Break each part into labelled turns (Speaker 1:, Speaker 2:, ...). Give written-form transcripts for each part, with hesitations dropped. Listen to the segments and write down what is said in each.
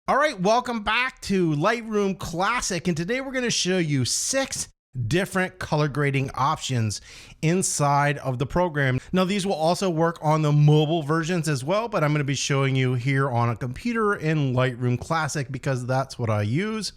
Speaker 1: All right, welcome back to Lightroom Classic, and today we're going to show you 6 different color grading options inside of the program. Now, these will also work on the mobile versions as well, but I'm going to be showing you here on a computer in Lightroom Classic because that's what I use.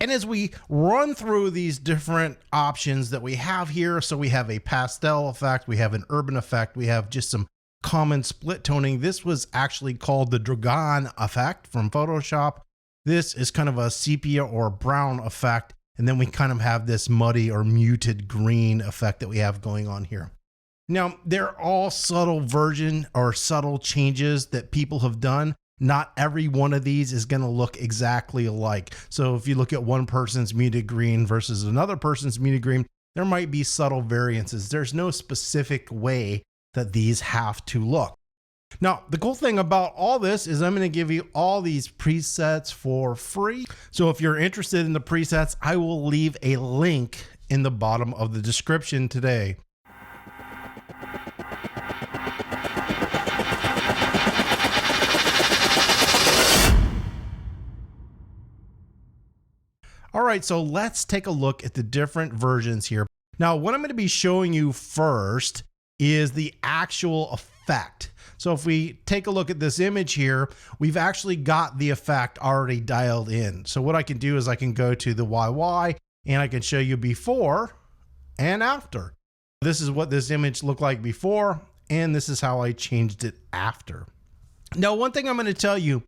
Speaker 1: And as we run through these different options that we have here, so we have a pastel effect, we have an urban effect, we have just some common split toning. This was actually called the Dragon effect from Photoshop. This is kind of a sepia or brown effect. And then we kind of have this muddy or muted green effect that we have going on here. Now, they're all subtle version or subtle changes that people have done. Not every one of these is going to look exactly alike. So if you look at one person's muted green versus another person's muted green, there might be subtle variances. There's no specific way that these have to look. Now, the cool thing about all this is I'm going to give you all these presets for free. So if you're interested in the presets, I will leave a link in the bottom of the description today. All right, so let's take a look at the different versions here. Now, what I'm going to be showing you first is the actual effect. So if we take a look at this image here, we've actually got the effect already dialed in. So what I can do is I can go to the YY and I can show you before and after. This is what this image looked like before, and this is how I changed it after. Now, one thing I'm going to tell you,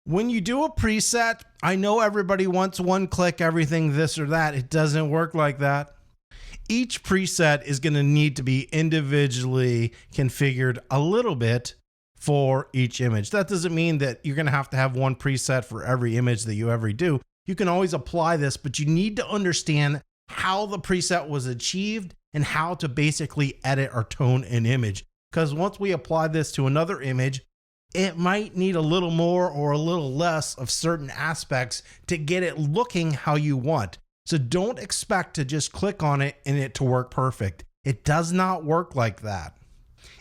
Speaker 1: when you do a preset, I know everybody wants one click, everything, this or that. It doesn't work like that. Each preset is going to need to be individually configured a little bit for each image. That doesn't mean that you're going to have one preset for every image that you ever do. You can always apply this, but you need to understand how the preset was achieved and how to basically edit or tone an image. Because once we apply this to another image, it might need a little more or a little less of certain aspects to get it looking how you want. So don't expect to just click on it and it to work perfect. It does not work like that.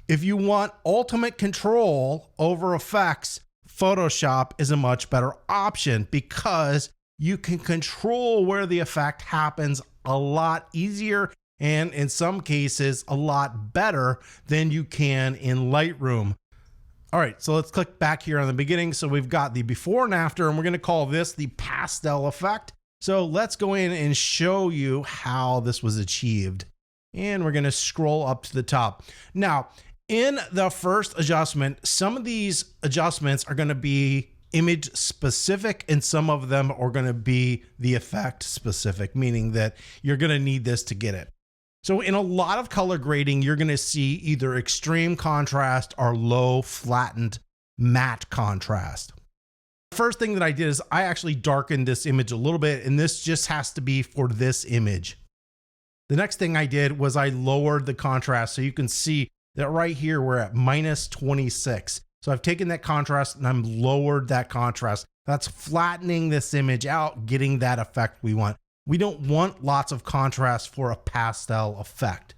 Speaker 1: If you want ultimate control over effects, Photoshop is a much better option because you can control where the effect happens a lot easier and in some cases a lot better than you can in Lightroom. All right, so let's click back here on the beginning. So we've got the before and after, and we're going to call this the pastel effect. So let's go in and show you how this was achieved. And we're going to scroll up to the top. Now, in the first adjustment, some of these adjustments are going to be image specific and some of them are going to be the effect specific, meaning that you're going to need this to get it. So in a lot of color grading, you're going to see either extreme contrast or low flattened matte contrast. First thing that I did is I actually darkened this image a little bit, and this just has to be for this image. The next thing I did was I lowered the contrast. So you can see that right here, we're at -26. So I've taken that contrast and I'm lowered that contrast. That's flattening this image out, getting that effect we want. We don't want lots of contrast for a pastel effect.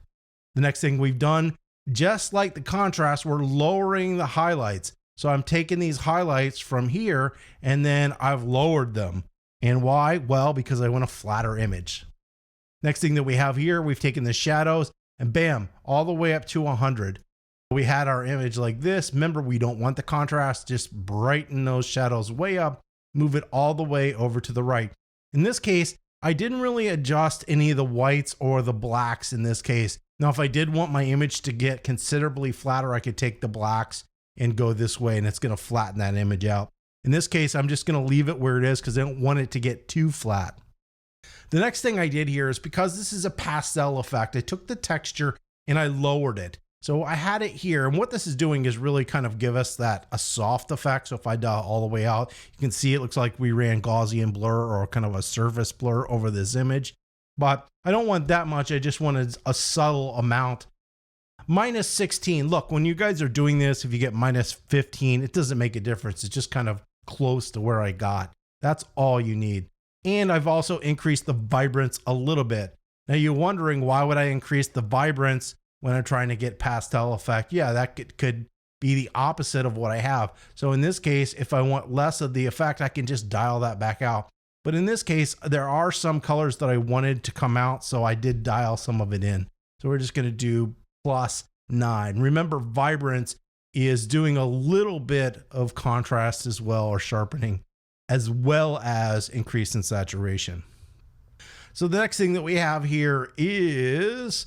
Speaker 1: The next thing we've done, just like the contrast, we're lowering the highlights. So I'm taking these highlights from here and then I've lowered them. And why? Well, because I want a flatter image. Next thing that we have here, we've taken the shadows and bam, all the way up to 100. We had our image like this. Remember, we don't want the contrast, just brighten those shadows way up, move it all the way over to the right. In this case, I didn't really adjust any of the whites or the blacks in this case. Now, if I did want my image to get considerably flatter, I could take the blacks and go this way and it's going to flatten that image out. In this case, I'm just going to leave it where it is because I don't want it to get too flat. The next thing I did here is because this is a pastel effect, I took the texture and I lowered it. So I had it here, and what this is doing is really kind of give us that a soft effect. So if I dial all the way out, you can see it looks like we ran Gaussian blur or kind of a surface blur over this image. But I don't want that much. I just wanted a subtle amount. -16. Look, when you guys are doing this, if you get -15, it doesn't make a difference. It's just kind of close to where I got. That's all you need. And I've also increased the vibrance a little bit. Now you're wondering, why would I increase the vibrance when I'm trying to get pastel effect? Yeah, that could be the opposite of what I have. So in this case, if I want less of the effect, I can just dial that back out. But in this case, there are some colors that I wanted to come out, so I did dial some of it in. So we're just going to do +9. Remember, vibrance is doing a little bit of contrast as well, or sharpening, as well as increase in saturation. So the next thing that we have here is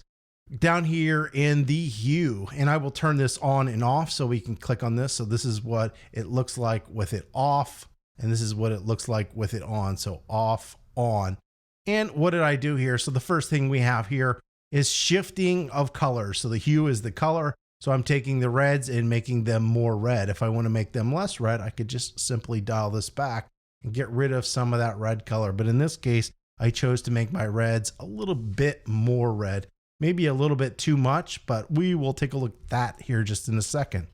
Speaker 1: down here in the hue, and I will turn this on and off so we can click on this. So this is what it looks like with it off, and this is what it looks like with it on. So off, on. And what did I do here? So the first thing we have here is shifting of colors. So the hue is the color. So I'm taking the reds and making them more red. If I want to make them less red, I could just simply dial this back and get rid of some of that red color. But in this case, I chose to make my reds a little bit more red, maybe a little bit too much, but we will take a look at that here just in a second.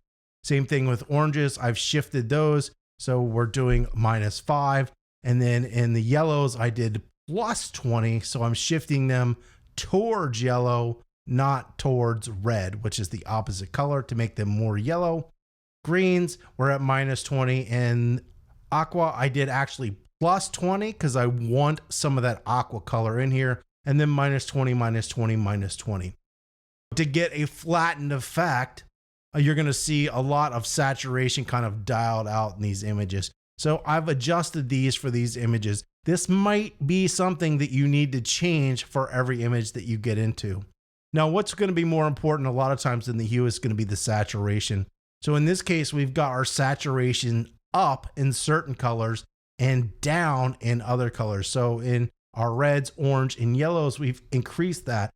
Speaker 1: Same thing with oranges. I've shifted those. So we're doing -5. And then in the yellows, I did +20. So I'm shifting them towards yellow, not towards red, which is the opposite color, to make them more yellow. Greens, we're at -20. And aqua, I did actually +20 because I want some of that aqua color in here. And then -20, -20, -20. To get a flattened effect, you're going to see a lot of saturation kind of dialed out in these images. So I've adjusted these for these images. This might be something that you need to change for every image that you get into. Now, what's going to be more important a lot of times than the hue is going to be the saturation. So in this case, we've got our saturation up in certain colors and down in other colors. So in our reds, orange, and yellows, we've increased that.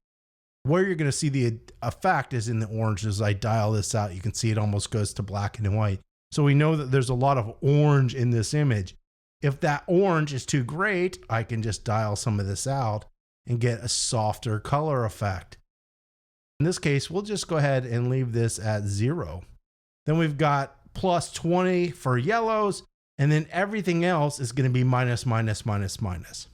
Speaker 1: Where you're going to see the effect is in the orange. As I dial this out, you can see it almost goes to black and white. So we know that there's a lot of orange in this image. If that orange is too great, I can just dial some of this out and get a softer color effect. In this case, we'll just go ahead and leave this at 0. Then we've got +20 for yellows, and then everything else is going to be minus, minus, minus, minus.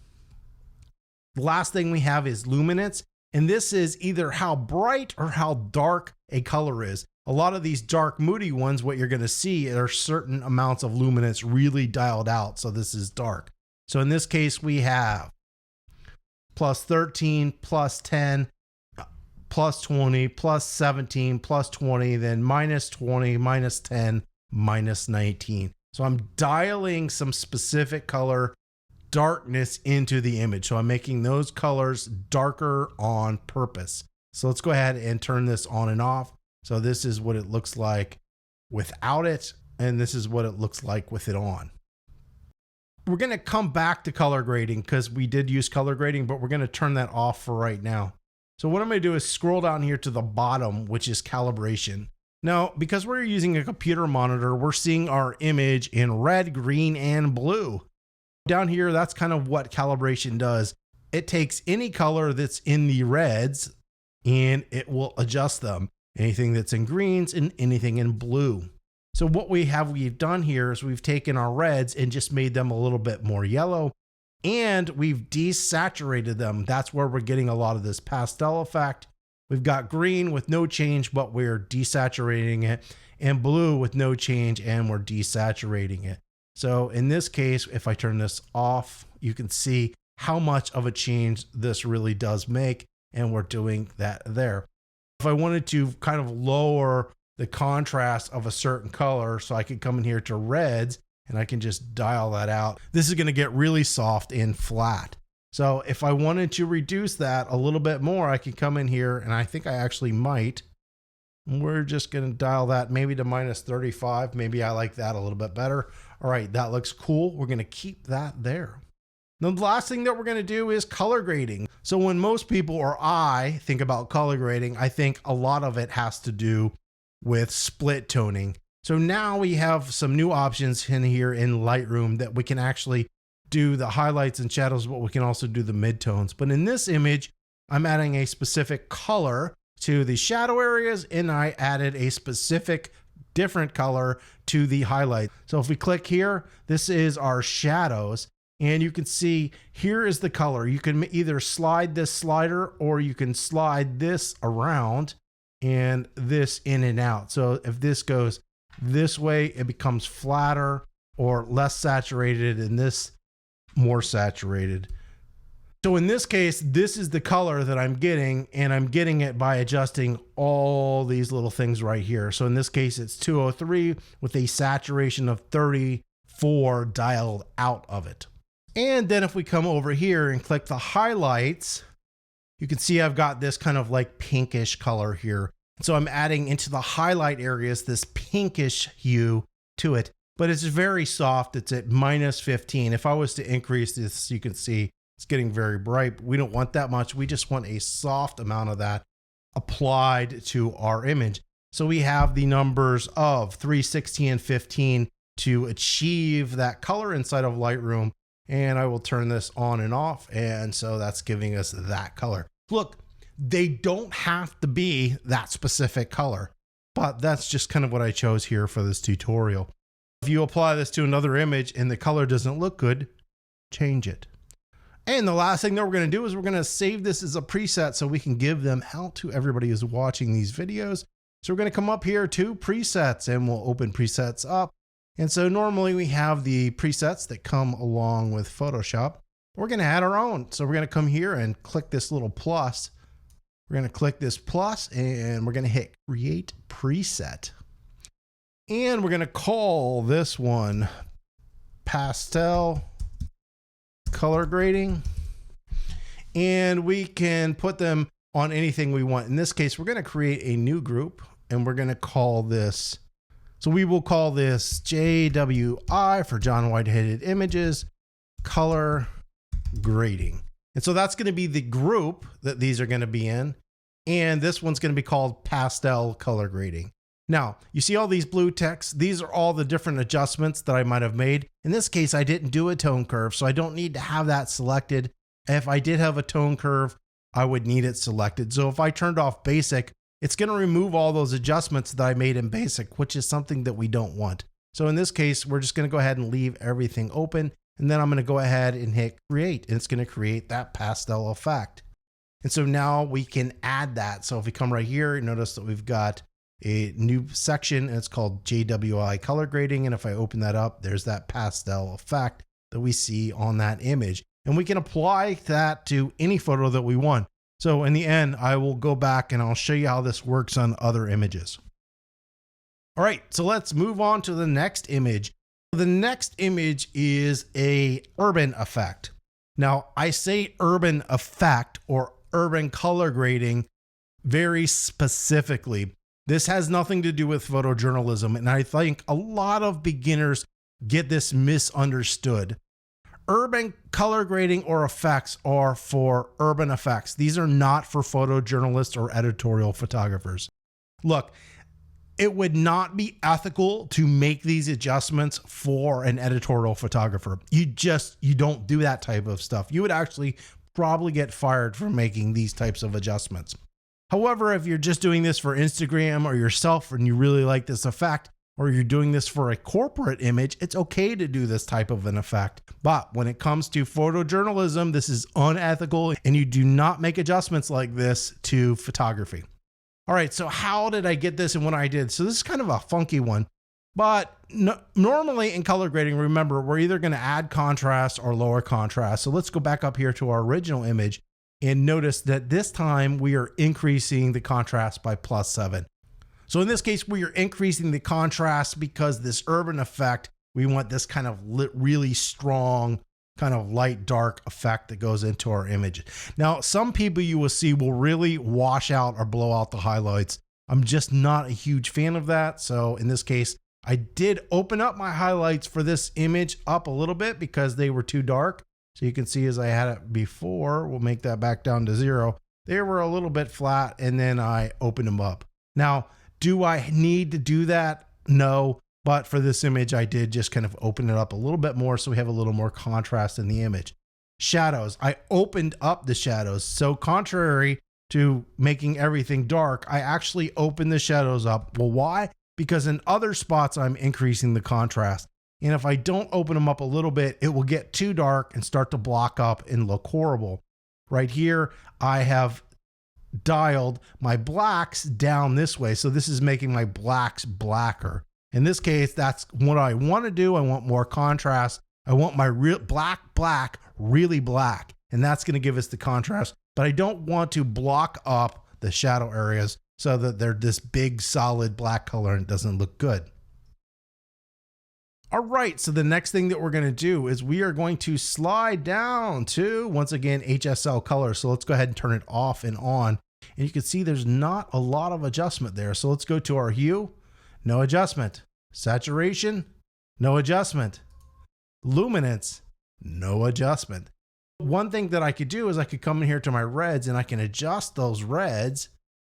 Speaker 1: The last thing we have is luminance. And this is either how bright or how dark a color is. A lot of these dark Moody ones, what you're going to see are certain amounts of luminance really dialed out. So this is dark. So in this case, we have +13, +10, +20, +17, +20, then -20, -10, -19. So I'm dialing some specific color darkness into the image. So I'm making those colors darker on purpose. So let's go ahead and turn this on and off. So this is what it looks like without it, and this is what it looks like with it on. We're going to come back to color grading because we did use color grading, but we're going to turn that off for right now. So what I'm going to do is scroll down here to the bottom, which is calibration. Now, because we're using a computer monitor, we're seeing our image in red, green, and blue. Down here, that's kind of what calibration does. It takes any color that's in the reds and it will adjust them. Anything that's in greens and anything in blue. So what we've done here is we've taken our reds and just made them a little bit more yellow, and we've desaturated them. That's where we're getting a lot of this pastel effect. We've got green with no change, but we're desaturating it, and blue with no change, and we're desaturating it. So in this case, if I turn this off, you can see how much of a change this really does make, and we're doing that there. If I wanted to kind of lower the contrast of a certain color, so I could come in here to reds, and I can just dial that out. This is going to get really soft and flat. So if I wanted to reduce that a little bit more, I can come in here, and I think I actually might. We're just going to dial that maybe to -35. Maybe I like that a little bit better. All right, that looks cool. We're going to keep that there. Now, the last thing that we're going to do is color grading. So when most people or I think about color grading, I think a lot of it has to do with split toning. So now we have some new options in here in Lightroom that we can actually do the highlights and shadows, but we can also do the midtones. But in this image, I'm adding a specific color to the shadow areas, and I added a specific different color to the highlight. So if we click here, this is our shadows. And you can see here is the color. You can either slide this slider or you can slide this around and this in and out. So if this goes this way, it becomes flatter or less saturated, and this more saturated. So in this case, this is the color that I'm getting, and I'm getting it by adjusting all these little things right here. So in this case, it's 203 with a saturation of 34 dialed out of it. And then if we come over here and click the highlights, you can see I've got this kind of like pinkish color here. So I'm adding into the highlight areas this pinkish hue to it, but it's very soft. It's at -15. If I was to increase this, you can see it's getting very bright. We don't want that much. We just want a soft amount of that applied to our image. So we have the numbers of 3, 16, and 15 to achieve that color inside of Lightroom. And I will turn this on and off. And so that's giving us that color. Look, they don't have to be that specific color, but that's just kind of what I chose here for this tutorial. If you apply this to another image and the color doesn't look good, change it. And the last thing that we're going to do is we're going to save this as a preset so we can give them out to everybody who's watching these videos. So we're going to come up here to presets and we'll open presets up. And so normally we have the presets that come along with Photoshop. We're going to add our own. So we're going to come here and click this little plus. We're going to click this plus and we're going to hit create preset. And we're going to call this one pastel color grading, and we can put them on anything we want. In this case, we're going to create a new group and we're going to call this, so we will call this JWI for John Whiteheaded Images color grading. And so that's going to be the group that these are going to be in. And this one's going to be called pastel color grading. Now, you see all these blue texts? These are all the different adjustments that I might have made. In this case, I didn't do a tone curve, so I don't need to have that selected. If I did have a tone curve, I would need it selected. So if I turned off basic, it's going to remove all those adjustments that I made in basic, which is something that we don't want. So in this case, we're just going to go ahead and leave everything open. And then I'm going to go ahead and hit create, and it's going to create that pastel effect. And so now we can add that. So if we come right here, notice that we've got a new section and it's called JWI color grading. And if I open that up, there's that pastel effect that we see on that image. And we can apply that to any photo that we want. So in the end, I will go back and I'll show you how this works on other images. All right, so let's move on to the next image. The next image is a urban effect. Now I say urban effect or urban color grading very specifically. This has nothing to do with photojournalism, and I think a lot of beginners get this misunderstood. Urban color grading or effects are for urban effects. These are not for photojournalists or editorial photographers. Look, it would not be ethical to make these adjustments for an editorial photographer. You don't do that type of stuff. You would actually probably get fired for making these types of adjustments. However, if you're just doing this for Instagram or yourself and you really like this effect, or you're doing this for a corporate image, it's okay to do this type of an effect. But when it comes to photojournalism, this is unethical and you do not make adjustments like this to photography. All right, so how did I get this and what I did? So this is kind of a funky one, but normally in color grading, remember, we're either going to add contrast or lower contrast. So let's go back up here to our original image and notice that this time we are increasing the contrast by +7. So in this case, we are increasing the contrast because this urban effect, we want this kind of really strong, kind of light dark effect that goes into our image. Now, some people you will see will really wash out or blow out the highlights. I'm just not a huge fan of that. So in this case, I did open up my highlights for this image up a little bit because they were too dark. So you can see as I had it before, we'll make that back down to 0. They were a little bit flat and then I opened them up. Now, do I need to do that? No, but for this image, I did just kind of open it up a little bit more so we have a little more contrast in the image. Shadows, I opened up the shadows. So contrary to making everything dark, I actually opened the shadows up. Well, why? Because in other spots, I'm increasing the contrast. And if I don't open them up a little bit, it will get too dark and start to block up and look horrible. Right here, I have dialed my blacks down this way. So this is making my blacks blacker. In this case, that's what I want to do. I want more contrast. I want my real black really black, and that's going to give us the contrast. But I don't want to block up the shadow areas so that they're this big solid black color and it doesn't look good. All right, so the next thing that we're going to do is we are going to slide down to, once again, HSL color. So let's go ahead and turn it off and on. And you can see there's not a lot of adjustment there. So let's go to our hue, no adjustment. Saturation, no adjustment. Luminance, no adjustment. One thing that I could do is I could come in here to my reds and I can adjust those reds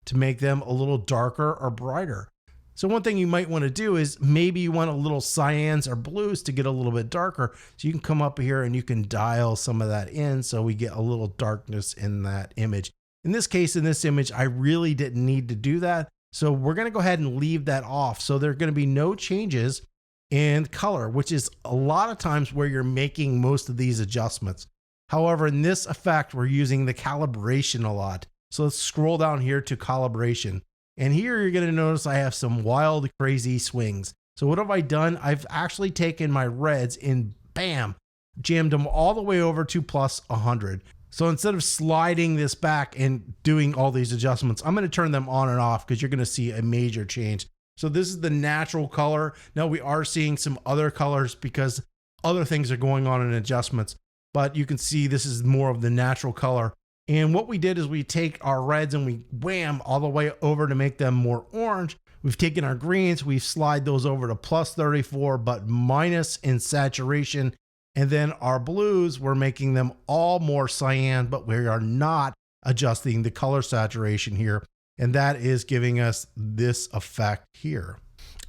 Speaker 1: to make them a little darker or brighter. So one thing you might want to do is maybe you want a little cyans or blues to get a little bit darker. So you can come up here and you can dial some of that in so we get a little darkness in that image. In this case, in this image, I really didn't need to do that. So we're going to go ahead and leave that off. So there are going to be no changes in color, which is a lot of times where you're making most of these adjustments. However, in this effect, we're using the calibration a lot. So let's scroll down here to calibration. And here you're going to notice I have some wild, crazy swings. So what have I done? I've actually taken my reds and bam, jammed them all the way over to plus 100. So instead of sliding this back and doing all these adjustments, I'm going to turn them on and off because you're going to see a major change. So this is the natural color. Now we are seeing some other colors because other things are going on in adjustments, but you can see this is more of the natural color. And what we did is we take our reds and we wham all the way over to make them more orange. We've taken our greens, we slide those over to plus 34, but minus in saturation. And then our blues, we're making them all more cyan, but we are not adjusting the color saturation here. And that is giving us this effect here.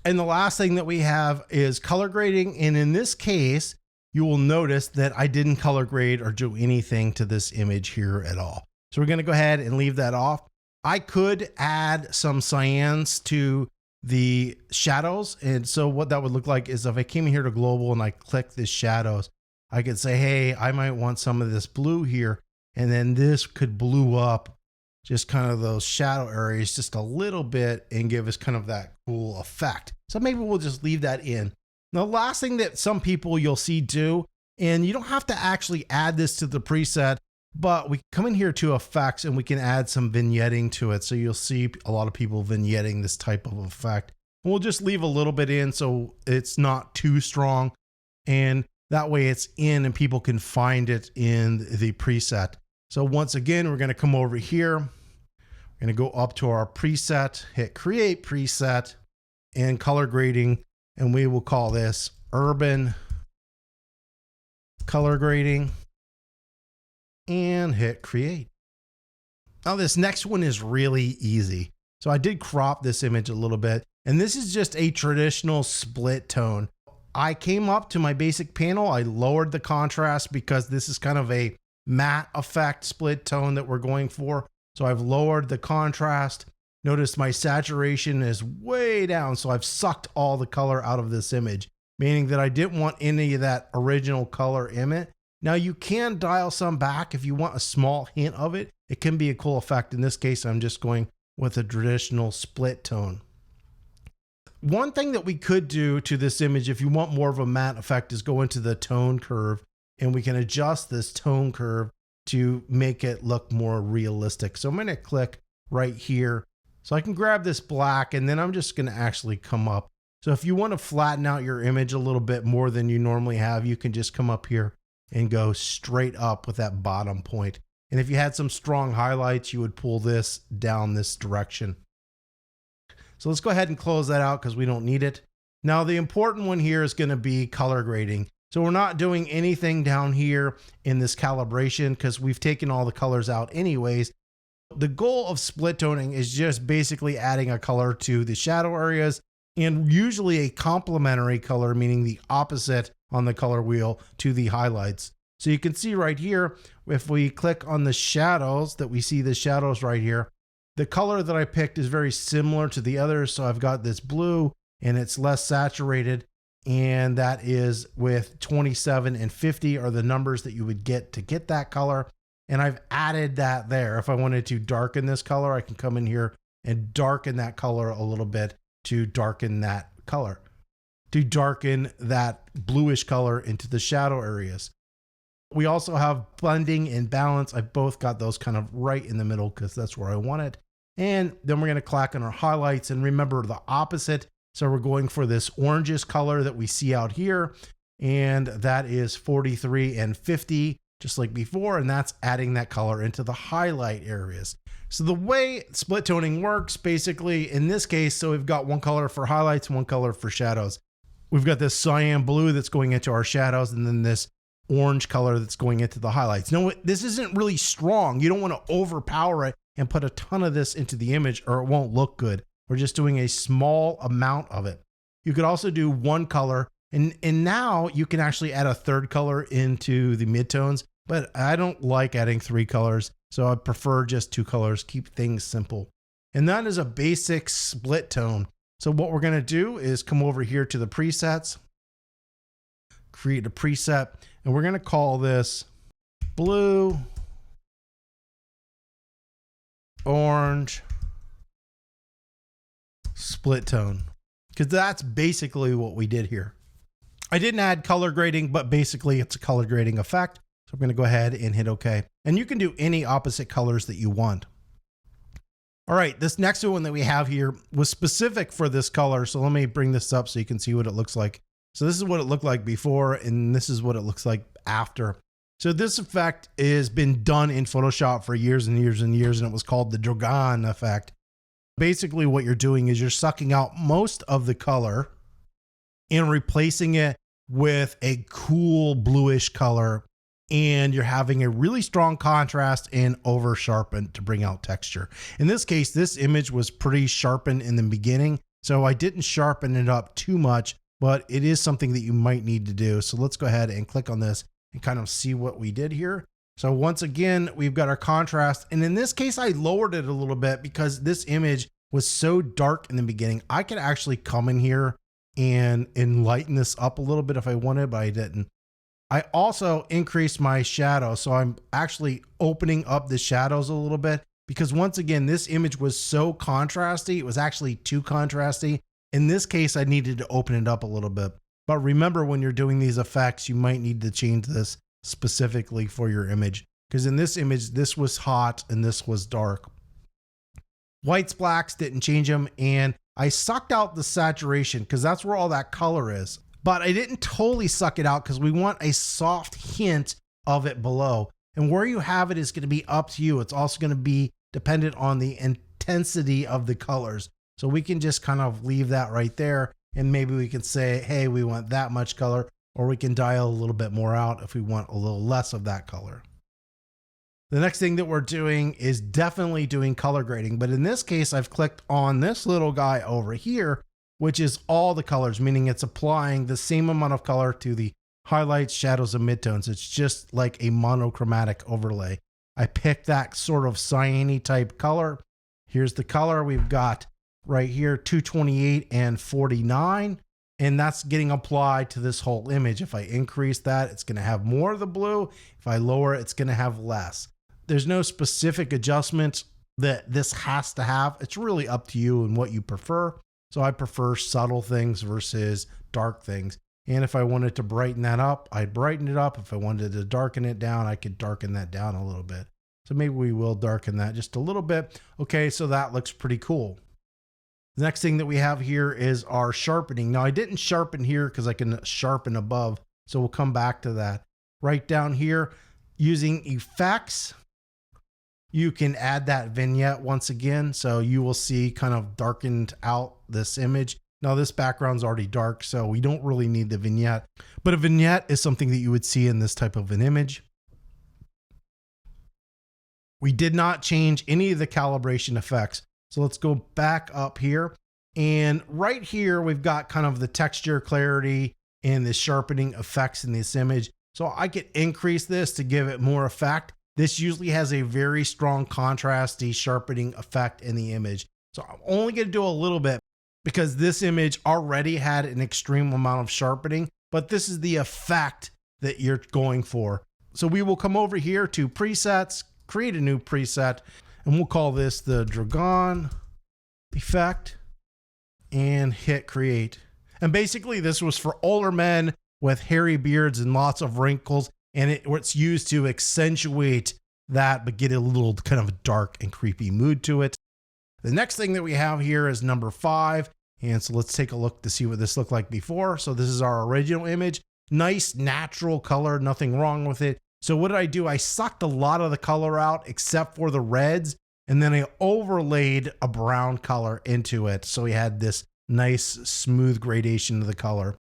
Speaker 1: And the last thing that we have is color grading. And in this case, you will notice that I didn't color grade or do anything to this image here at all. So we're going to go ahead and leave that off. I could add some cyans to the shadows. And so what that would look like is if I came here to global and I click the shadows, I could say, hey, I might want some of this blue here. And then this could blue up just kind of those shadow areas just a little bit and give us kind of that cool effect. So maybe we'll just leave that in. Now, the last thing that some people you'll see do, and you don't have to actually add this to the preset, but we come in here to effects and we can add some vignetting to it. So you'll see a lot of people vignetting this type of effect. And we'll just leave a little bit in so it's not too strong. And that way it's in and people can find it in the preset. So once again, we're going to come over here. We're going to go up to our preset, hit create preset and color grading. And we will call this urban color grading and hit create. Now this next one is really easy. So I did crop this image a little bit, and this is just a traditional split tone. I came up to my basic panel. I lowered the contrast because this is kind of a matte effect split tone that we're going for. So I've lowered the contrast. Notice my saturation is way down. So I've sucked all the color out of this image, meaning that I didn't want any of that original color in it. Now you can dial some back if you want a small hint of it. It can be a cool effect. In this case, I'm just going with a traditional split tone. One thing that we could do to this image, if you want more of a matte effect, is go into the tone curve and we can adjust this tone curve to make it look more realistic. So I'm going to click right here. So I can grab this black and then I'm just going to actually come up. So if you want to flatten out your image a little bit more than you normally have, you can just come up here and go straight up with that bottom point. And if you had some strong highlights, you would pull this down this direction. So let's go ahead and close that out because we don't need it. Now the important one here is going to be color grading. So we're not doing anything down here in this calibration because we've taken all the colors out anyways. The goal of split toning is just basically adding a color to the shadow areas and usually a complementary color, meaning the opposite on the color wheel to the highlights. So you can see right here, if we click on the shadows, that we see the shadows right here, the color that I picked is very similar to the others. So I've got this blue and it's less saturated, and that is with 27 and 50 are the numbers that you would get to get that color. and I've added that there. If I wanted to darken this color, I can come in here and darken that color a little bit to darken that color, to darken that bluish color into the shadow areas. We also have blending and balance. I both got those kind of right in the middle because that's where I want it. And then we're going to click on our highlights and remember the opposite. So we're going for this orangish color that we see out here. And that is 43 and 50, just like before. And that's adding that color into the highlight areas. So the way split toning works, basically in this case, so we've got one color for highlights and one color for shadows. We've got this cyan blue that's going into our shadows, and then this orange color that's going into the highlights. No, this isn't really strong. You don't want to overpower it and put a ton of this into the image or it won't look good. We're just doing a small amount of it. You could also do one color, and now you can actually add a third color into the midtones, but I don't like adding 3 colors, so I prefer just 2 colors, keep things simple. And that is a basic split tone. So what we're gonna do is come over here to the presets, create a preset, and we're gonna call this blue, orange, split tone, because that's basically what we did here. I didn't add color grading, but basically it's a color grading effect. So I'm gonna go ahead and hit OK. And you can do any opposite colors that you want. All right, this next one that we have here was specific for this color. So let me bring this up so you can see what it looks like. So this is what it looked like before, and this is what it looks like after. So this effect has been done in Photoshop for years and years and years, and it was called the Dragon effect. Basically what you're doing is you're sucking out most of the color and replacing it with a cool bluish color, and you're having a really strong contrast and over sharpened to bring out texture. In this case, this image was pretty sharpened in the beginning, so I didn't sharpen it up too much, but it is something that you might need to do. So let's go ahead and click on this and kind of see what we did here. So once again, we've got our contrast. And in this case, I lowered it a little bit because this image was so dark in the beginning. I could actually come in here and lighten this up a little bit if I wanted, but I didn't. I also increased my shadow. So I'm actually opening up the shadows a little bit because once again, this image was so contrasty. It was actually too contrasty. In this case, I needed to open it up a little bit. But remember, when you're doing these effects, you might need to change this specifically for your image. Because in this image, this was hot and this was dark. Whites, blacks, didn't change them. And I sucked out the saturation because that's where all that color is. But I didn't totally suck it out because we want a soft hint of it below. And where you have it is going to be up to you. It's also going to be dependent on the intensity of the colors. So we can just kind of leave that right there. And maybe we can say, hey, we want that much color, or we can dial a little bit more out if we want a little less of that color. The next thing that we're doing is definitely doing color grading. But in this case, I've clicked on this little guy over here, which is all the colors, meaning it's applying the same amount of color to the highlights, shadows, and midtones. It's just like a monochromatic overlay. I picked that sort of cyany type color. Here's the color we've got right here, 228 and 49. And that's getting applied to this whole image. If I increase that, it's gonna have more of the blue. If I lower it, it's gonna have less. There's no specific adjustment that this has to have. It's really up to you and what you prefer. So I prefer subtle things versus dark things. And if I wanted to brighten that up, I'd brighten it up. If I wanted to darken it down, I could darken that down a little bit. So maybe we will darken that just a little bit. Okay, so that looks pretty cool. The next thing that we have here is our sharpening. Now I didn't sharpen here because I can sharpen above. So we'll come back to that. Right down here, using effects, you can add that vignette once again. So you will see kind of darkened out this image. Now this background's already dark, so we don't really need the vignette, but a vignette is something that you would see in this type of an image. We did not change any of the calibration effects. So let's go back up here, and right here, we've got kind of the texture, clarity, and the sharpening effects in this image. So I could increase this to give it more effect. This usually has a very strong contrasty sharpening effect in the image. So I'm only going to do a little bit because this image already had an extreme amount of sharpening, but this is the effect that you're going for. So we will come over here to presets, create a new preset, and we'll call this the Dragon effect and hit create. And basically this was for older men with hairy beards and lots of wrinkles, and it's used to accentuate that, but get a little kind of dark and creepy mood to it. The next thing that we have here is number 5. And so let's take a look to see what this looked like before. So this is our original image. Nice natural color, nothing wrong with it. So what did I do? I sucked a lot of the color out except for the reds, and then I overlaid a brown color into it. So we had this nice smooth gradation of the color.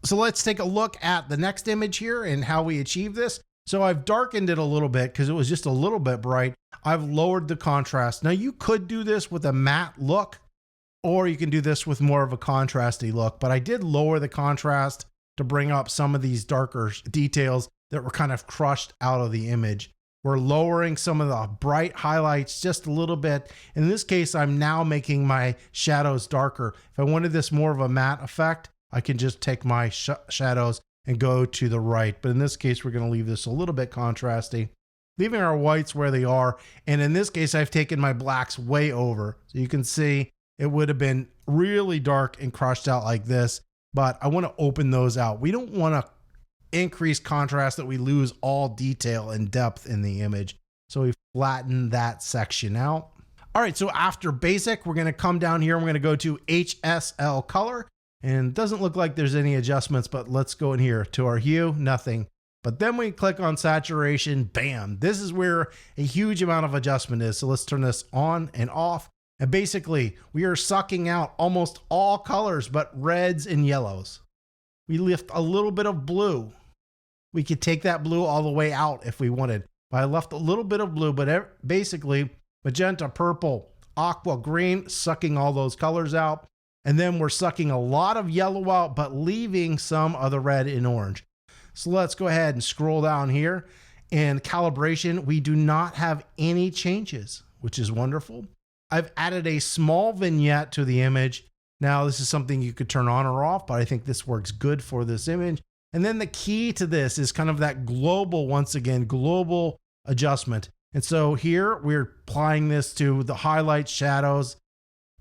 Speaker 1: So let's take a look at the next image here and how we achieve this. So I've darkened it a little bit because it was just a little bit bright. I've lowered the contrast. Now you could do this with a matte look, or you can do this with more of a contrasty look, but I did lower the contrast to bring up some of these darker details that were kind of crushed out of the image. We're lowering some of the bright highlights just a little bit. In this case, I'm now making my shadows darker. If I wanted this more of a matte effect, I can just take my shadows and go to the right. But in this case, we're going to leave this a little bit contrasty, leaving our whites where they are. And in this case, I've taken my blacks way over. So you can see it would have been really dark and crushed out like this, but I want to open those out. We don't want to increase contrast that we lose all detail and depth in the image. So we flatten that section out. All right, so after basic, we're going to come down here and we're going to go to HSL color. And it doesn't look like there's any adjustments, but let's go in here to our hue, nothing. But then we click on saturation, bam. This is where a huge amount of adjustment is. So let's turn this on and off. And basically we are sucking out almost all colors, but reds and yellows. We left a little bit of blue. We could take that blue all the way out if we wanted, but I left a little bit of blue, but basically magenta, purple, aqua, green, sucking all those colors out. And then we're sucking a lot of yellow out, but leaving some of the red and orange. So let's go ahead and scroll down here. And calibration, we do not have any changes, which is wonderful. I've added a small vignette to the image. Now this is something you could turn on or off, but I think this works good for this image. And then the key to this is kind of that global, once again, global adjustment. And so here we're applying this to the highlights, shadows,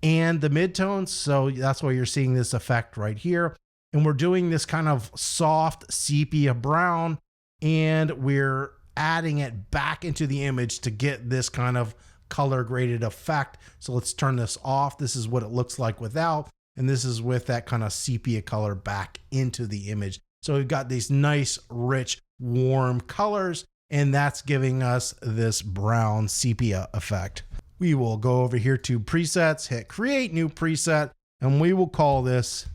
Speaker 1: and the midtones. So that's why you're seeing this effect right here. And we're doing this kind of soft sepia brown, and we're adding it back into the image to get this kind of color graded effect. So let's turn this off. This is what it looks like without, and this is with that kind of sepia color back into the image. So we've got these nice, rich, warm colors, and that's giving us this brown sepia effect. We will go over here to presets, hit create new preset, and we will call this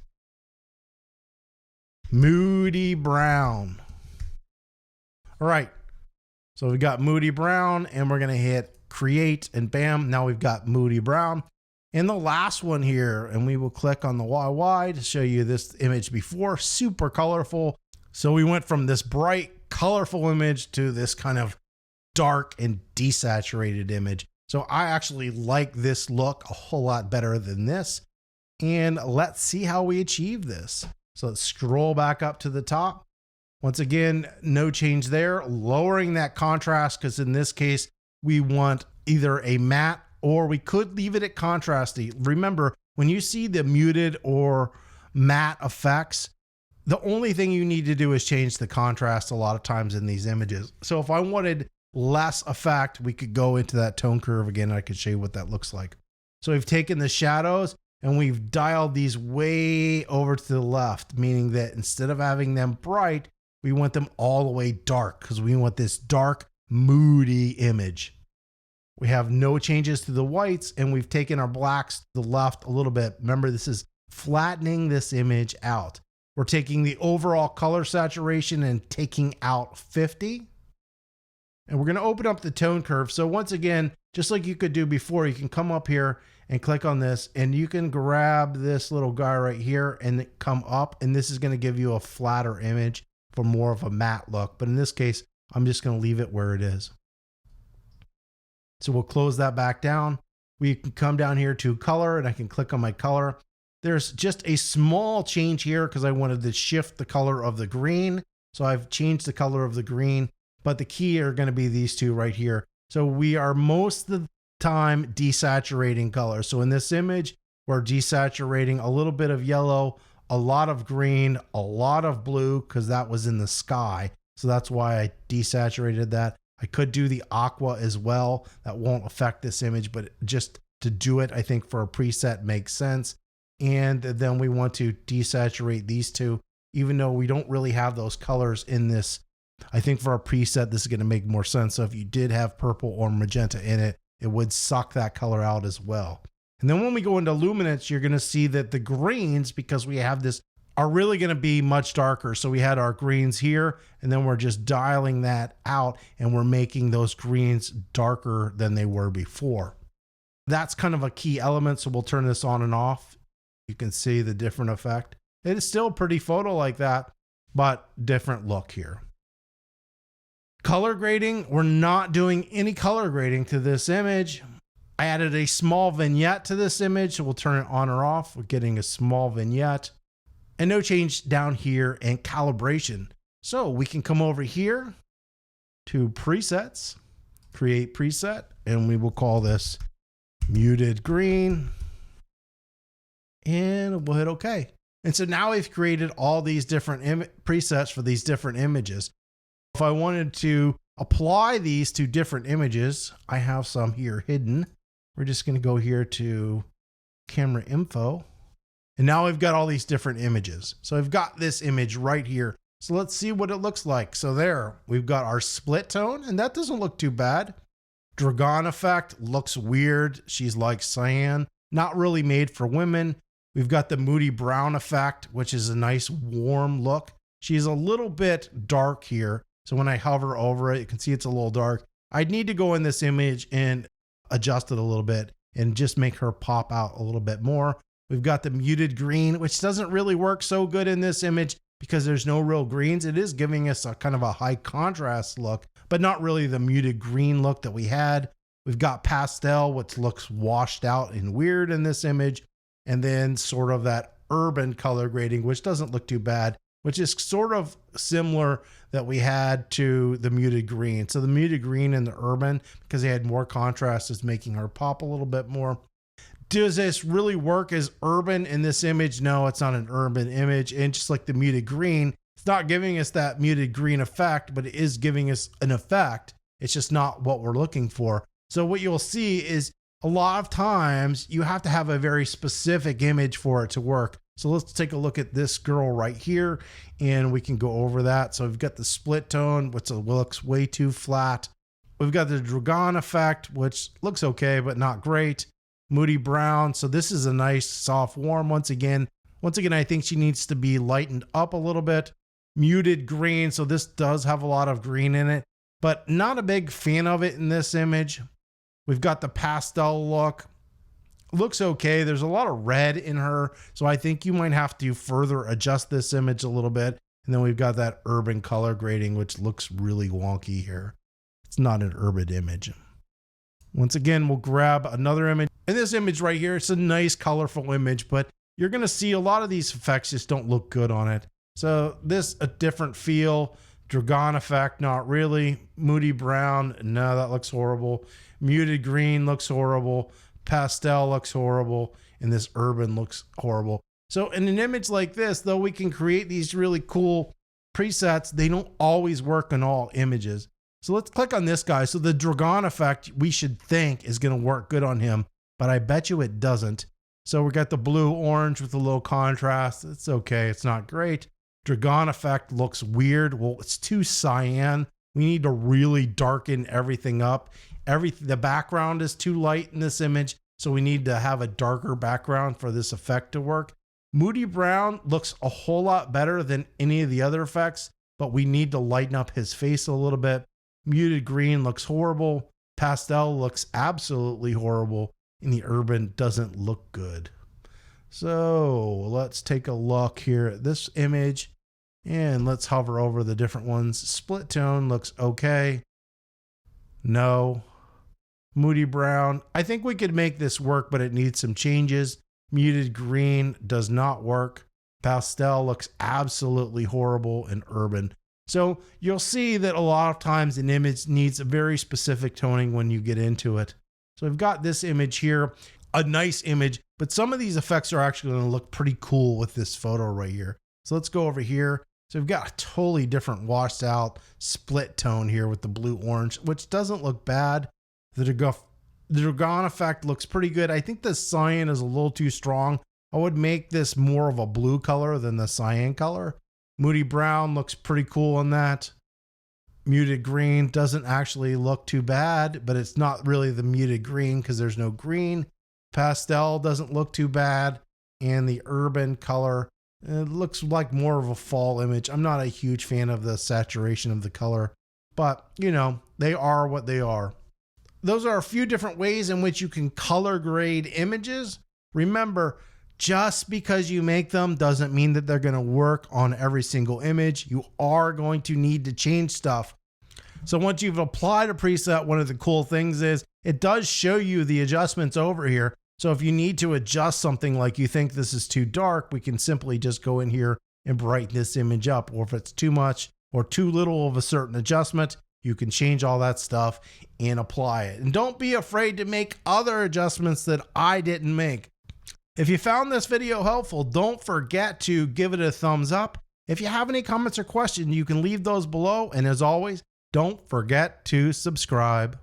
Speaker 1: Moody Brown. All right, so we've got Moody Brown, and we're gonna hit create, and bam, now we've got Moody Brown. And the last one here, and we will click on the YY to show you this image before, super colorful. So we went from this bright, colorful image to this kind of dark and desaturated image. So I actually like this look a whole lot better than this. And let's see how we achieve this. So let's scroll back up to the top. Once again, no change there. Lowering that contrast, because in this case, we want either a matte or we could leave it at contrasty. Remember, when you see the muted or matte effects, the only thing you need to do is change the contrast a lot of times in these images. So if I wanted less effect, we could go into that tone curve again, and I could show you what that looks like. So we've taken the shadows and we've dialed these way over to the left, meaning that instead of having them bright, we want them all the way dark, because we want this dark, moody image. We have no changes to the whites, and we've taken our blacks to the left a little bit. Remember, this is flattening this image out. We're taking the overall color saturation and taking out 50. And we're going to open up the tone curve. So once again, just like you could do before, you can come up here and click on this, and you can grab this little guy right here and come up, and this is going to give you a flatter image for more of a matte look. But in this case, I'm just going to leave it where it is. So we'll close that back down. We can come down here to color, and I can click on my color. There's just a small change here because I wanted to shift the color of the green. So I've changed the color of the green but the key are going to be these two right here. So we are most of the time desaturating color. So in this image, we're desaturating a little bit of yellow, a lot of green, a lot of blue, because that was in the sky. So that's why I desaturated that. I could do the aqua as well. That won't affect this image, but just to do it, I think for a preset makes sense. And then we want to desaturate these two, even though we don't really have those colors in this. I think for a preset, this is going to make more sense. So if you did have purple or magenta in it, it would suck that color out as well. And then when we go into luminance, you're going to see that the greens, because we have this, are really going to be much darker. So we had our greens here, and then we're just dialing that out, and we're making those greens darker than they were before. That's kind of a key element. So we'll turn this on and off. You can see the different effect. It is still pretty photo like that, but different look here. Color grading, we're not doing any color grading to this image. I added a small vignette to this image, so we'll turn it on or off. We're getting a small vignette and no change down here and calibration. So we can come over here to presets, create preset, and we will call this muted green, and we'll hit OK. And so now we've created all these different presets for these different images. If I wanted to apply these to different images, I have some here hidden. We're just going to go here to camera info. And now we've got all these different images. So I've got this image right here. So let's see what it looks like. So there, we've got our split tone, and that doesn't look too bad. Dragon effect looks weird. She's like cyan, not really made for women. We've got the Moody brown effect, which is a nice warm look. She's a little bit dark here. So when I hover over it, you can see it's a little dark. I'd need to go in this image and adjust it a little bit and just make her pop out a little bit more. We've got the muted green, which doesn't really work so good in this image because there's no real greens. It is giving us a kind of a high contrast look, but not really the muted green look that we had. We've got pastel, which looks washed out and weird in this image. And then sort of that urban color grading, which doesn't look too bad, which is sort of similar that we had to the muted green. So the muted green and the urban, because they had more contrast, is making her pop a little bit more. Does this really work as urban in this image? No, it's not an urban image. And just like the muted green, it's not giving us that muted green effect, but it is giving us an effect. It's just not what we're looking for. So what you'll see is a lot of times you have to have a very specific image for it to work. So let's take a look at this girl right here, and we can go over that. So we've got the split tone, which looks way too flat. We've got the Dragon effect, which looks okay, but not great. Moody brown. So this is a nice soft warm. Once again, I think she needs to be lightened up a little bit. Muted green. So this does have a lot of green in it, but not a big fan of it in this image. We've got the pastel look. Looks okay. There's a lot of red in her. So I think you might have to further adjust this image a little bit. And then we've got that urban color grading, which looks really wonky here. It's not an urban image. Once again, we'll grab another image. And this image right here, it's a nice colorful image, but you're going to see a lot of these effects just don't look good on it. So this, a different feel. Dragon effect, not really. Moody brown, no, that looks horrible. Muted green looks horrible. Pastel looks horrible. And this urban looks horrible. So in an image like this, though we can create these really cool presets, they don't always work on all images. So let's click on this guy. So the Dragon effect, we should think is going to work good on him, but I bet you it doesn't. So we got the blue orange with a little contrast. It's okay. It's not great. Dragon effect looks weird. Well, it's too cyan. We need to really darken everything up. The background is too light in this image, so we need to have a darker background for this effect to work. Moody brown looks a whole lot better than any of the other effects, but we need to lighten up his face a little bit. Muted green looks horrible. Pastel looks absolutely horrible, and the urban doesn't look good. So let's take a look here at this image, and let's hover over the different ones. Split tone looks okay. No. Moody brown. I think we could make this work, but it needs some changes. Muted green does not work. Pastel looks absolutely horrible, and urban So you'll see that a lot of times an image needs a very specific toning when you get into it. So we've got this image here, a nice image, but some of these effects are actually going to look pretty cool with this photo right here. So let's go over here. So we've got a totally different washed out split tone here with the blue orange, which doesn't look bad. The Dragon effect looks pretty good. I think the cyan is a little too strong. I would make this more of a blue color than the cyan color. Moody brown looks pretty cool on that. Muted green doesn't actually look too bad, but it's not really the muted green because there's no green. Pastel doesn't look too bad. And the urban color, it looks like more of a fall image. I'm not a huge fan of the saturation of the color, but you know, they are what they are. Those are a few different ways in which you can color grade images. Remember, just because you make them doesn't mean that they're going to work on every single image. You are going to need to change stuff. So once you've applied a preset, one of the cool things is it does show you the adjustments over here. So if you need to adjust something, like you think this is too dark, we can simply just go in here and brighten this image up. Or if it's too much or too little of a certain adjustment, you can change all that stuff and apply it. And don't be afraid to make other adjustments that I didn't make. If you found this video helpful, don't forget to give it a thumbs up. If you have any comments or questions, you can leave those below. And as always, don't forget to subscribe.